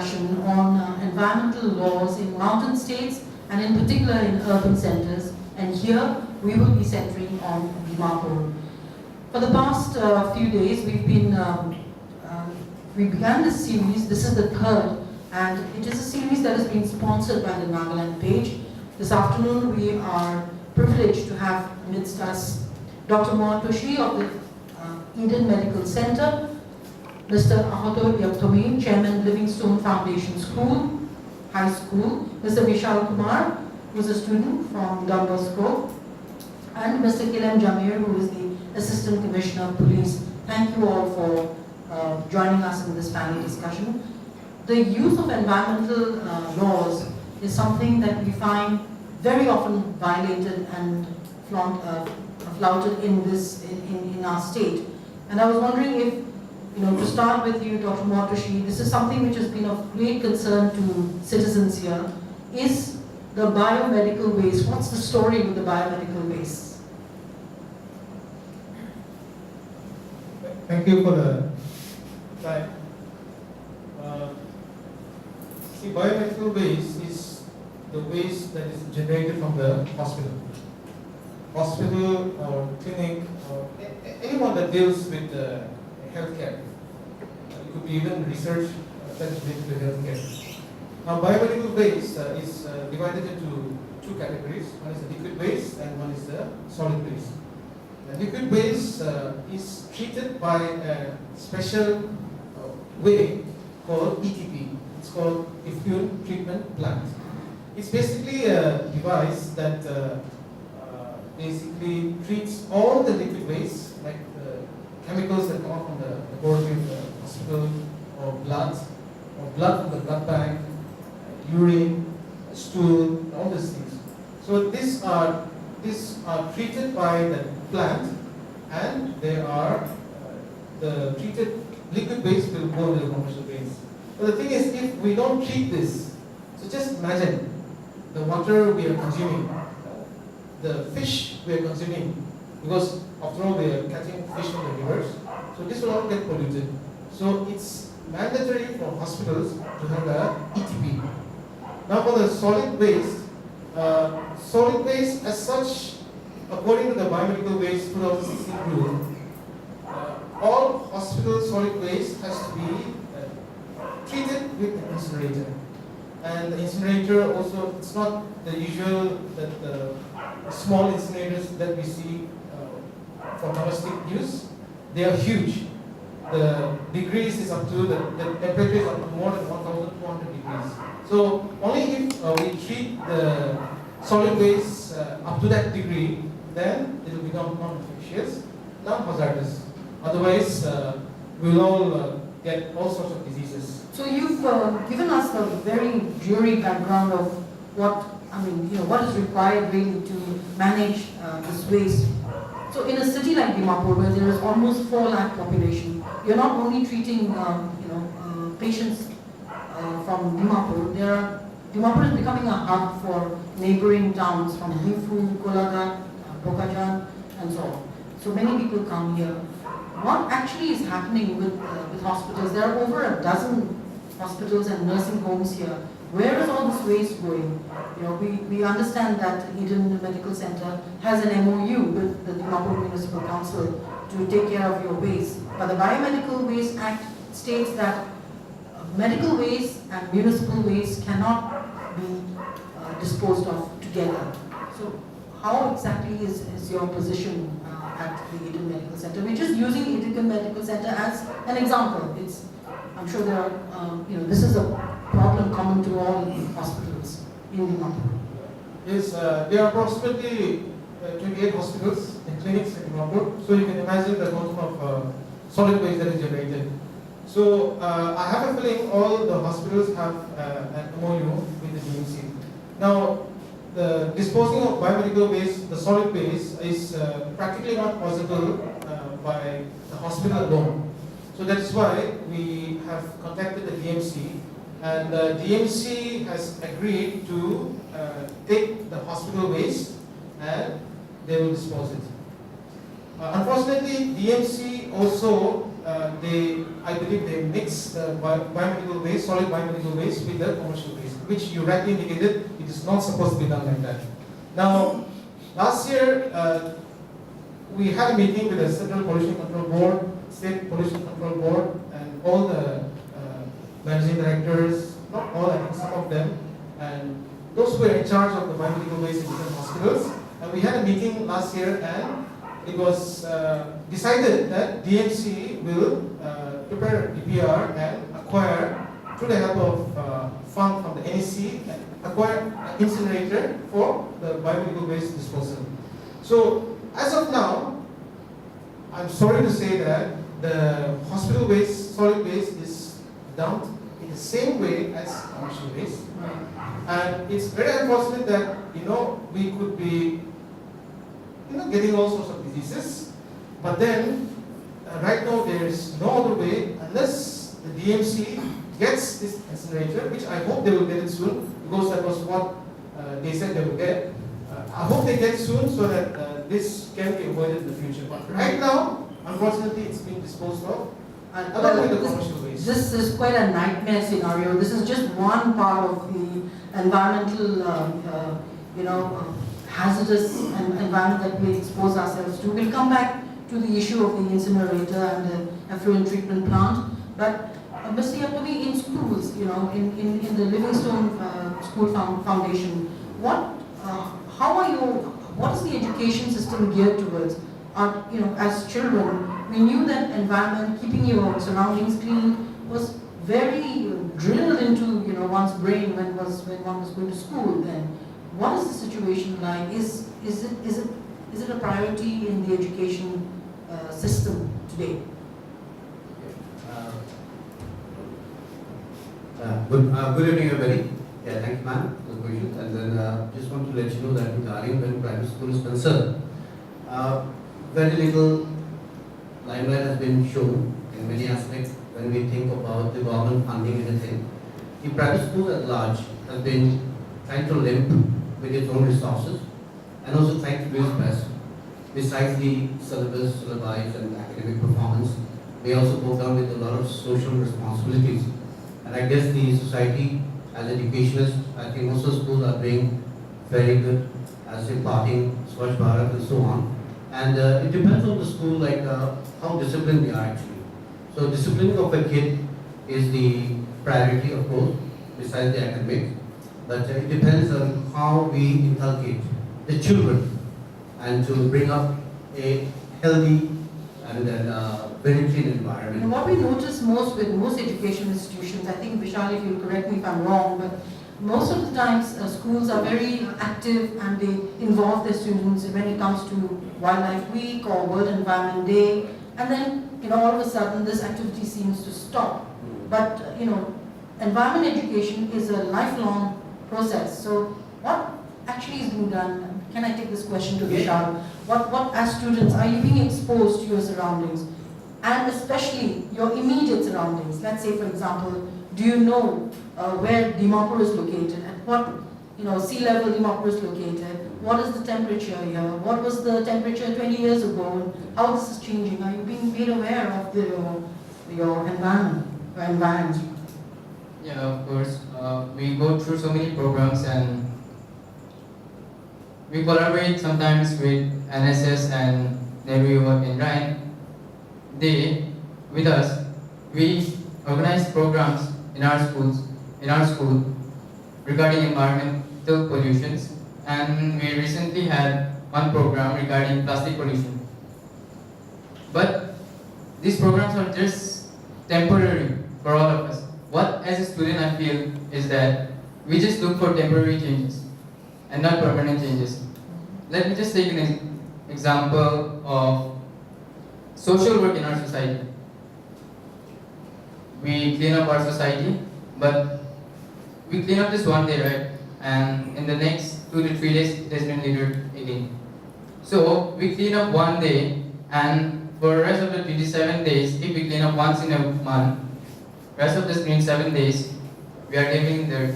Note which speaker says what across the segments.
Speaker 1: discussion on environmental laws in mountain states and in particular in urban centers, and here we will be centering on Dimapur. For the past few days we began this series. This is the third, and it is a series that has been sponsored by the Nagaland page. This afternoon we are privileged to have amidst us Dr. Moatoshi of the Eden Medical Center, Mr. Ahoto Yaptomi, Chairman, Livingstone Foundation School, High School, Mr. Vishal Kumar, who is a student from Don Bosco, and Mr. Kilem Jamir, who is the Assistant Commissioner of Police. Thank you all for joining us in this panel discussion. The use of environmental laws is something that we find very often violated and flouted in our state. And I was wondering if, to start with you, Dr. Moatoshi, this is something which has been of great concern to citizens here, is the biomedical waste. What's the story with the biomedical waste?
Speaker 2: Thank you for the time. See, biomedical waste is the waste that is generated from the hospital or clinic, or anyone that deals with healthcare. It could be even research that is related to healthcare. Now, biomedical waste is divided into two categories. One is the liquid waste and one is the solid waste. The liquid waste is treated by a special way called ETP. It's called Effluent Treatment Plant. It's basically a device that basically treats all the liquid waste, like the chemicals that come out from the laboratory of the hospital, or blood from the blood bank, urine, stool, all these things. So these are treated by the plant, and they are the treated liquid waste will go into the commercial waste. But the thing is, if we don't treat this, so just imagine the water we are consuming, the fish we are consuming, because after all we are catching fish from the rivers, so this will all get polluted. So it's mandatory for hospitals to have a ETP. Now for the solid waste as such, according to the Biomedical Waste 2016 rule, all hospital solid waste has to be treated with an incinerator. And the incinerator also, it's not the usual that the small incinerators that we see for domestic use. They are huge. The degrees is up to, the temperature is up to more than 1,200 degrees. So only if we treat the solid waste up to that degree, then it will become non-infectious, non-hazardous. Otherwise, we will all get all sorts of diseases.
Speaker 1: So you've given us a very dreary background of what is required really to manage this waste. So in a city like Dimapur, where there is almost 4 lakh population, you're not only treating patients from Dimapur. Dimapur is becoming a hub for neighboring towns from Difu, Kolagat, Bokajan, and so on. So many people come here. What actually is happening with hospitals? There are over a dozen hospitals and nursing homes here. Where is all this waste going? We understand that Eden Medical Center has an MOU with the Dimapur Municipal Council to take care of your waste. But the Biomedical Waste Act states that medical waste and municipal waste cannot be disposed of together. So how exactly is your position at the Eden Medical Center? We're just using Eden Medical Center as an example. I'm sure there are, this is a problem common to all hospitals in Dimapur.
Speaker 2: Yes, there are approximately 28 hospitals and clinics in Dimapur. So you can imagine the quantum of solid waste that is generated. So I have a feeling all the hospitals have an MOU with the DMC. Now, the disposing of biomedical waste, the solid waste, is practically not possible by the hospital alone. So that is why we have contacted the DMC, and the DMC has agreed to take the hospital waste and they will dispose it. Unfortunately, DMC also I believe they mix the biomedical waste, solid biomedical waste with the commercial waste, which you rightly indicated, it is not supposed to be done like that. Now, last year, we had a meeting with the Central Pollution Control Board, State Pollution Control Board, and all the managing directors, not all, I think some of them, and those who were in charge of the biomedical waste in different hospitals. And we had a meeting last year, and it was decided that DMC will prepare EPR and acquire, through the help of fund from the NEC, acquire an incinerator for the biomedical waste disposal. So, as of now, I'm sorry to say that the hospital waste, solid waste is dumped in the same way as commercial waste. And it's very unfortunate that, we could be, getting all sorts of diseases. But then, right now there is no other way unless the DMC gets this incinerator, which I hope they will get it soon, because that was what they said they will get. I hope they get it soon so that this can be avoided in the future. But right now, unfortunately, it's being disposed of. And along with the commercial waste.
Speaker 1: This is quite a nightmare scenario. This is just one part of the environmental, hazardous environment that we expose ourselves to. We'll come back to the issue of the incinerator and the effluent treatment plant. But Mr. Yapuri, in schools, in the Livingstone School Foundation, what is the education system geared towards? As children, we knew that environment, keeping your surroundings clean, was very drilled into one's brain when one was going to school. Then, what is the situation like? Is it a priority in the education system today?
Speaker 3: Good evening, everybody. Yeah, thank you, ma'am, for the question. And then just want to let you know that regarding when private school is concerned, very little limelight has been shown in many aspects when we think about the government funding anything. The private school at large has been trying to limp with its own resources and also trying to do its best. Besides the syllabus, syllabi, and academic performance, they also go down with a lot of social responsibilities. And I guess the society, as educationists, I think most of the schools are doing very good as imparting Swachh Bharat and so on. And it depends on the school, like how disciplined they are actually. So disciplining of a kid is the priority, of course, besides the academics. But it depends on how we inculcate the children and to bring up a healthy and very clean environment.
Speaker 1: And what we notice most with most education institutions, I think Vishal, if you'll correct me if I'm wrong, but most of the times schools are very active and they involve their students when it comes to Wildlife Week or World Environment Day, and then all of a sudden this activity seems to stop. But environment education is a lifelong process. So what actually is being done? Can I take this question to Vishal? What as students are you being exposed to your surroundings, and especially your immediate surroundings? Let's say, for example, do you know where Dimapur is located? At what sea level Dimapur is located? What is the temperature here? What was the temperature 20 years ago? How this is changing? Are you being made aware of your environment?
Speaker 4: Yeah, of course. We go through so many programs and we collaborate sometimes with NSS and Nehru Yuva Kendra. They, with us, we organize programs in our school regarding environmental pollutions, and we recently had one program regarding plastic pollution. But these programs are just temporary for all of us. What as a student I feel is that we just look for temporary changes and not permanent changes. Let me just take an example of social work in our society. We clean up our society, but we clean up this one day, right? And in the next 2 to 3 days, it has been littered again. So we clean up one day, and for the rest of the 27 days, if we clean up once in a month, rest of the 27 days, we are living there.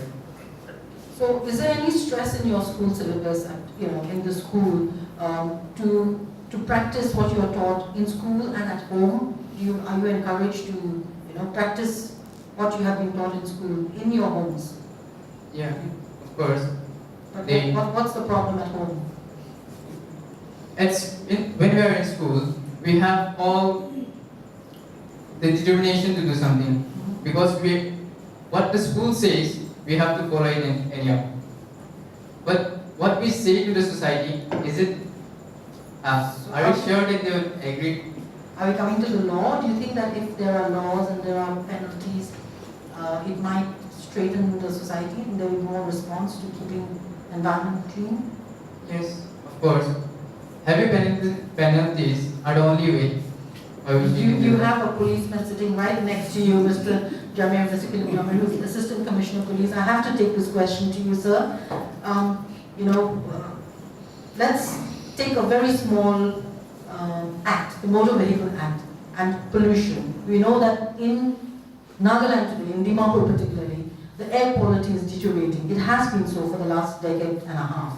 Speaker 1: So is there any stress in your school syllabus, in the school, to practice what you are taught in school and at home? are you encouraged to, practice what you have been taught in school in your homes?
Speaker 4: Yeah, of course.
Speaker 1: But
Speaker 4: They-
Speaker 1: what's the problem at home?
Speaker 4: When we are in school, we have all the determination to do something because what the school says, we have to follow it anyhow. But what we say to the society, are you sure that they will agree?
Speaker 1: Are we coming to the law? Do you think that if there are laws and there are penalties, it might straighten the society and there will be more response to keeping environment clean?
Speaker 4: Yes, of course. Heavy penalties are the only way.
Speaker 1: You have a policeman sitting right next to you, Mr. Jamir Muhammad, who's Assistant Commissioner of Police. I have to take this question to you, sir. Let's take a very small act, the Motor Vehicle Act, and pollution. We know that in Nagaland today, in Dimapur particularly, the air quality is deteriorating. It has been so for the last decade and a half.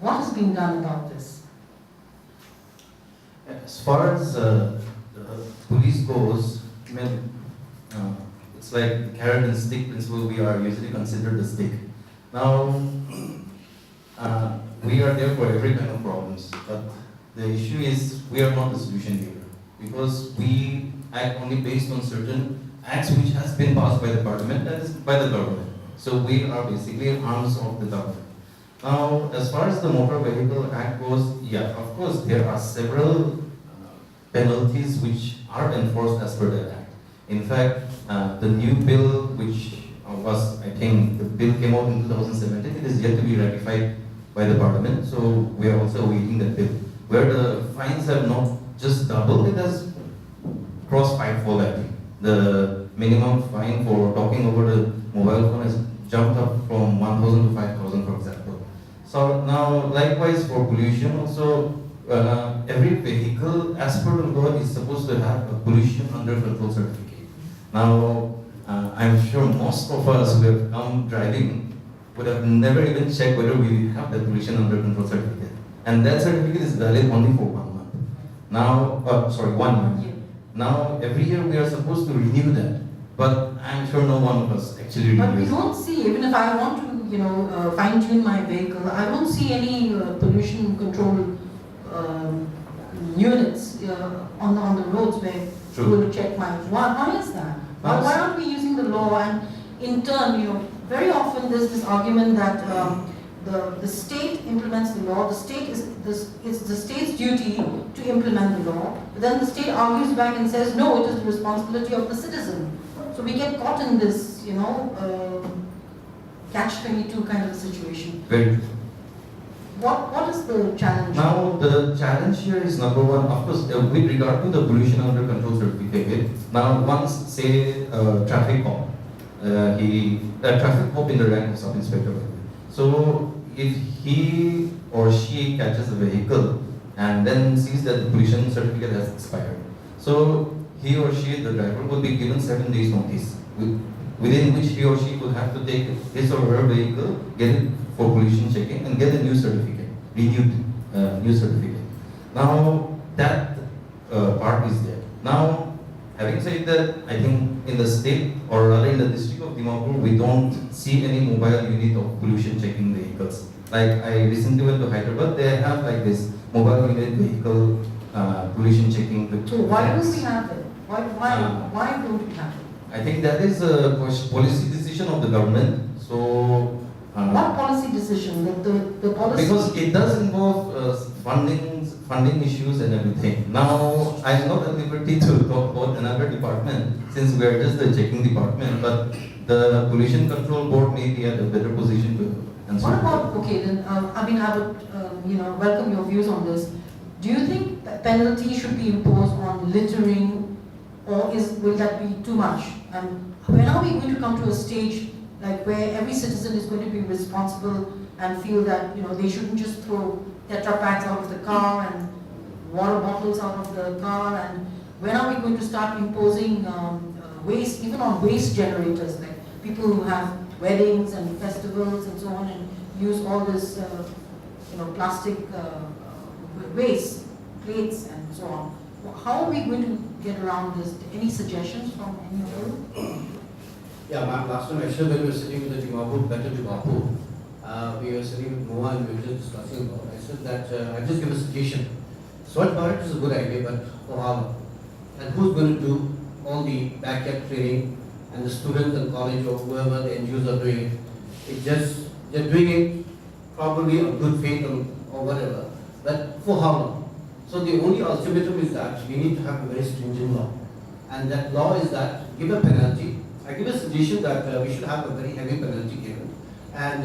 Speaker 1: What has been done about this?
Speaker 5: As far as the police goes, I mean, it's like the carrot and stick principle. We are usually considered the stick. Now, we are there for every kind of problems, but the issue is we are not the solution giver because we act only based on certain acts which has been passed by the parliament, that is by the government. So we are basically arms of the government. Now, as far as the Motor Vehicle Act goes, yeah, of course, there are several penalties which are enforced as per the Act. In fact, the new bill, which was, I think, the bill came out in 2017, it is yet to be ratified by the Parliament, so we are also awaiting that bill, where the fines have not just doubled, it has crossed fivefold, I think. The minimum fine for talking over the mobile phone has jumped up from 1,000 to 5,000, for example. So now, likewise for pollution also, every vehicle as per the law is supposed to have a pollution under control certificate. Now, I'm sure most of us who have come driving would have never even checked whether we have that pollution under control certificate. And that certificate is valid only for 1 month. Now, 1 month. Now, every year we are supposed to renew that. But I'm sure no one of us actually renews.
Speaker 1: But we don't see, even if I want to, fine-tune my vehicle, I don't see any pollution control units on the roads where
Speaker 5: True.
Speaker 1: will check my. Why is that? Why aren't we using the law? And in turn, very often there's this argument that the state implements the law. The state it's the state's duty to implement the law. But then the state argues back and says, no, it is the responsibility of the citizen. So we get caught in this, catch-22 kind of situation.
Speaker 5: Very true.
Speaker 1: What is the challenge?
Speaker 5: Now, the challenge here is number one, of course, with regard to the pollution under control certificate. Now, once, say, traffic cop, traffic cop in the rank of sub-inspector. So, if he or she catches a vehicle and then sees that the pollution certificate has expired, so he or she, the driver, will be given 7 days notice, within which he or she will have to take his or her vehicle, get it for pollution checking, and get a new certificate, renewed new certificate. Now, that part is there. Now, having said that, I think in the state, or rather in the district of Dimapur, we don't see any mobile unit of pollution checking vehicles. Like, I recently went to Hyderabad, they have like this mobile unit vehicle pollution checking.
Speaker 1: So why don't we have it? Why don't we have it?
Speaker 5: I think that is a policy decision of the government. So,
Speaker 1: what policy decision? The policy.
Speaker 5: because it does involve funding issues and everything. Now, I'm not at liberty to talk about another department since we are just the checking department, but the pollution control board may be at a better position to answer.
Speaker 1: What about, okay, then, I would, welcome your views on this. Do you think that penalty should be imposed on littering, or will that be too much? And when are we going to come to a stage like where every citizen is going to be responsible and feel that, they shouldn't just throw Tetra Packs out of the car and water bottles out of the car, and when are we going to start imposing waste, even on waste generators, like people who have weddings and festivals and so on and use all this, plastic waste, plates and so on. How are we going to get around this? Any suggestions from any of you?
Speaker 3: Yeah, ma'am, last time actually when we were sitting with the Dimapur, better Dimapur, we were sitting with Noah and we were just discussing about it. I said that I just give a suggestion. Swat Bharat is a good idea, but for how long? And who's going to do all the backyard training and the students and college or whoever the NGOs are doing it? It's just, they're doing it probably on good faith or whatever, but for how long? So the only ultimatum is that we need to have a very stringent law. And that law is that give a penalty. I give a suggestion that we should have a very heavy penalty given. And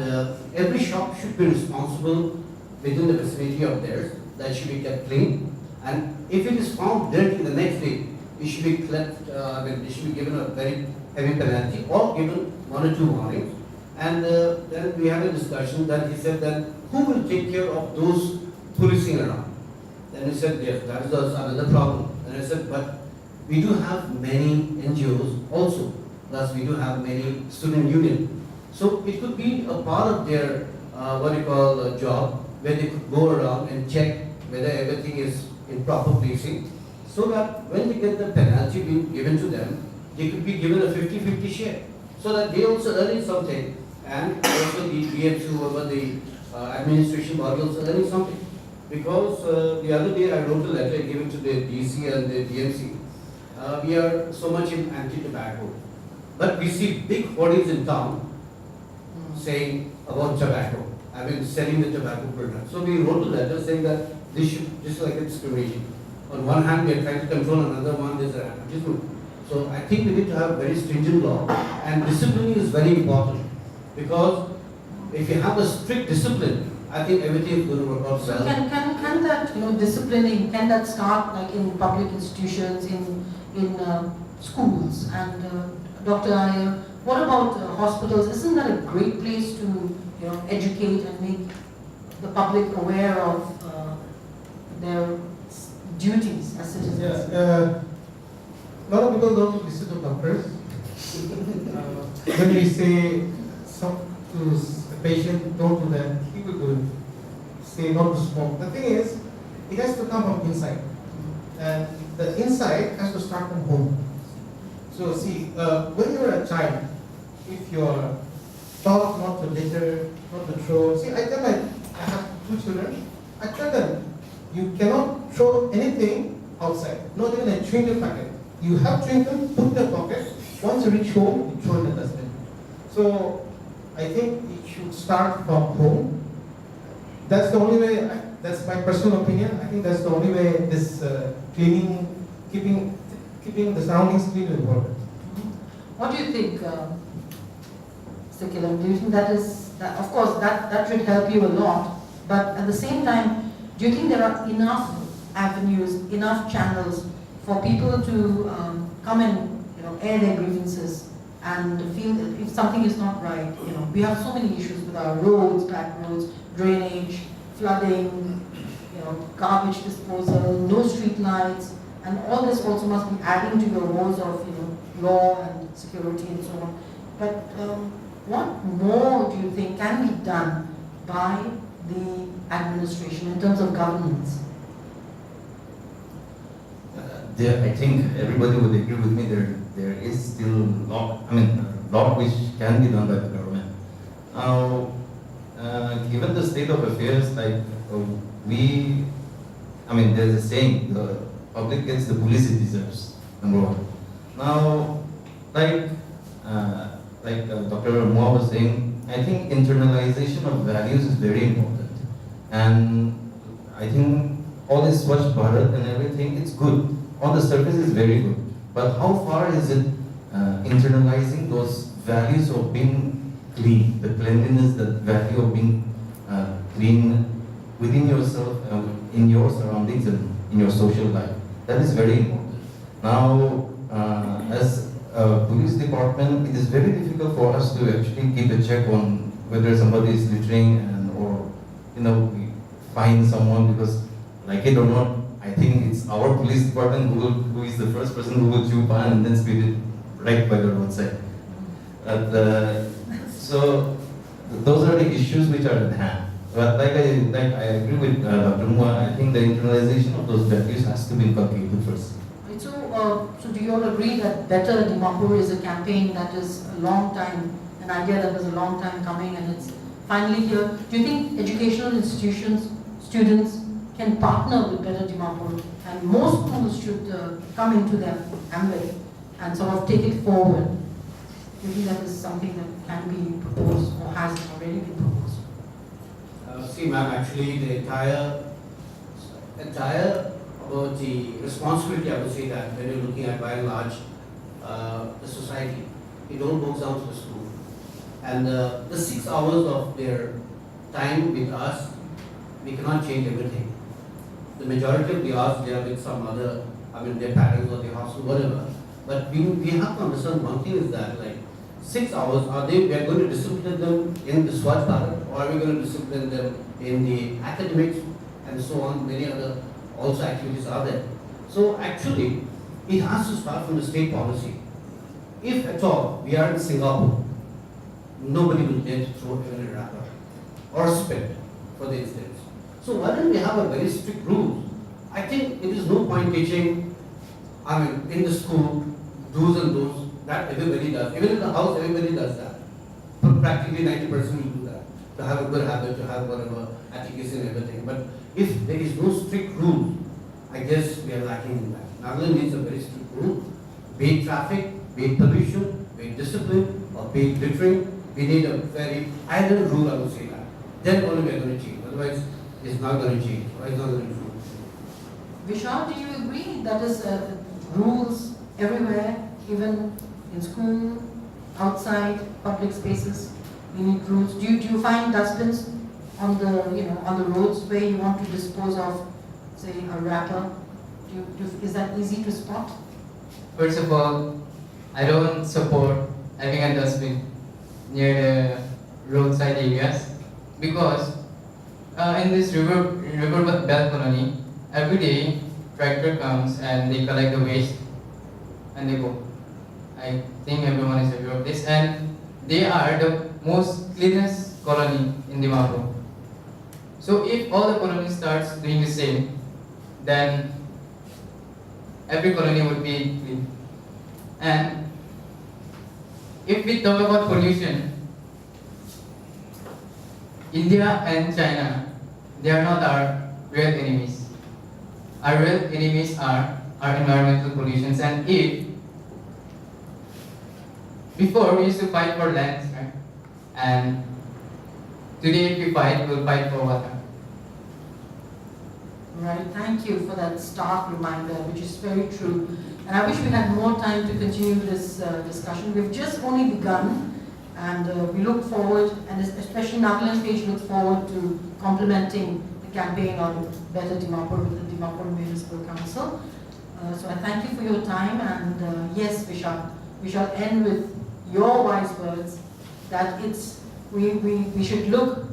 Speaker 3: every shop should be responsible within the vicinity of theirs. That should be kept clean. And if it is found dirty the next day, it should be it should be given a very heavy penalty or given 1 or 2 warnings. And then we had a discussion that he said that who will take care of those policing around? Then we said, yes, that is also another problem. And I said, but we do have many NGOs also, plus we do have many student unions. So it could be a part of their, job, where they could go around and check whether everything is in proper placing, so that when they get the penalty being given to them, they could be given a 50-50 share, so that they also earning something, and also the BMC, whoever the administration body also earning something. Because the other day I wrote a letter given to the DC and the DMC. We are so much in anti-tobacco, but we see big hoardings in town saying about tobacco. I mean, selling the tobacco products. So we wrote a letter saying that this should, just like a discrimination. On one hand, we are trying to control, on another one, there's an advertisement. So I think we need to have very stringent law, and discipline is very important, because if you have a strict discipline, I think everything is going to work out
Speaker 1: So
Speaker 3: well.
Speaker 1: can that disciplining, can that start like in public institutions, in schools? And Dr. Iyer, what about hospitals? Isn't that a great place to educate and make the public aware of their duties as citizens?
Speaker 2: Yeah, a lot of people don't listen to doctors. When we say to a patient, don't do that, he will do it. Say not to smoke. The thing is, it has to come from inside. And the inside has to start from home. So see, when you're a child, if you're taught not to litter, not to throw, see, I have 2 children, I tell them, you cannot throw anything outside, not even a chewing gum packet. You have chewing gum, put in the pocket, once you reach home, you throw in the dustbin. So, I think it should start from home. That's the only way, that's my personal opinion, I think that's the only way this cleaning, keeping the surroundings clean will work.
Speaker 1: What do you think, Mr. Kilam? Do you think that of course, that should help you a lot, but at the same time, do you think there are enough avenues, enough channels for people to come and air their grievances and feel that if something is not right? We have so many issues with our roads, back roads, drainage, flooding, garbage disposal, no street lights, and all this also must be adding to your woes of law and security and so on. But what more do you think can be done by the administration in terms of governance?
Speaker 5: I think everybody would agree with me. There is still lot which can be done by the government. Now, given the state of affairs, there's a saying: the public gets the police it deserves. Number one. Now, Dr. Moa was saying, I think internalization of values is very important, and I think all this Swachh Bharat and everything, it's good. On the surface, it's very good. But how far is it internalizing those values of being clean, the cleanliness, the value of being clean within yourself, in your surroundings and in your social life? That is very important. Now, as a police department, it is very difficult for us to actually keep a check on whether somebody is littering or we fine someone, because like it or not, I think it's our police department who is the first person who will chew pan and then spit it right by the roadside. So those are the issues which are at hand. But like I agree with Dr. Mua, I think the internalization of those values has to be inculcated first.
Speaker 1: Right, so do you all agree that Better Dimapur is a campaign that is a long time, an idea that was a long time coming and it's finally here? Do you think educational institutions, students can partner with Better Dimapur and more schools should come into their ambit and sort of take it forward? Do you think that is something that can be proposed or has already been proposed?
Speaker 3: See, ma'am, actually, the entire about the responsibility, I would say that when you're looking at by and large the society, it all boils down to the school. And the 6 hours of their time with us, we cannot change everything. The majority of the hours they are with some other, I mean, their parents or their household, whatever. But we have to understand one thing is that, like, 6 hours, we are going to discipline them in the Swachh Bharat, or are we going to discipline them in the academics and so on, many other also activities are there. So actually, it has to start from the state policy. If at all we are in Singapore, nobody will dare to throw even a wrapper or spit for the instance. So why don't we have a very strict rules? I think it is no point teaching, I mean, in the school, do's and don'ts. That everybody does. Even in the house, everybody does that. But practically 90% will do that. To have a good habit, to have whatever etiquette and everything. But if there is no strict rule, I guess we are lacking in that. Nagaland needs a very strict rule. Be it traffic, be it pollution, be it discipline, or be it littering. We need a very iron rule, I would say that. Then only we are going to change. Otherwise, it's not going to change. Or it's not going to improve.
Speaker 1: Vishal, do you agree that is rules everywhere, even in school, outside, public spaces, we need rules? Do you find dustbins on the on the roads where you want to dispose of, say, a wrapper? Is that easy to spot?
Speaker 4: First of all, I don't support having a dustbin near the roadside areas because in this river belt colony, every day tractor comes and they collect the waste and they go. I think everyone is aware of this, and they are the most cleanest colony in Dimapur. So if all the colonies starts doing the same, then every colony would be clean. And if we talk about pollution, India and China, they are not our real enemies. Our real enemies are our environmental pollutions. And if before we used to fight for lands, right? And today if we fight, we'll fight for water.
Speaker 1: Right, thank you for that stark reminder, which is very true. And I wish we had more time to continue this discussion. We've just only begun, and we look forward, and especially Nagaland page looks forward to complementing the campaign on Better Dimapur with the Dimapur Municipal Council. So I thank you for your time, and yes, we shall end with your wise words that we should look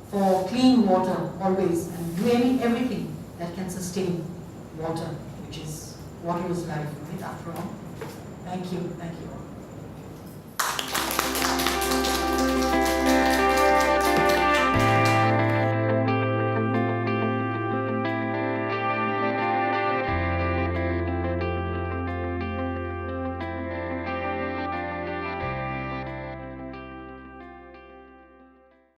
Speaker 1: for clean water always and do everything that can sustain water, which is water is life, right? After all. Thank you. Thank you.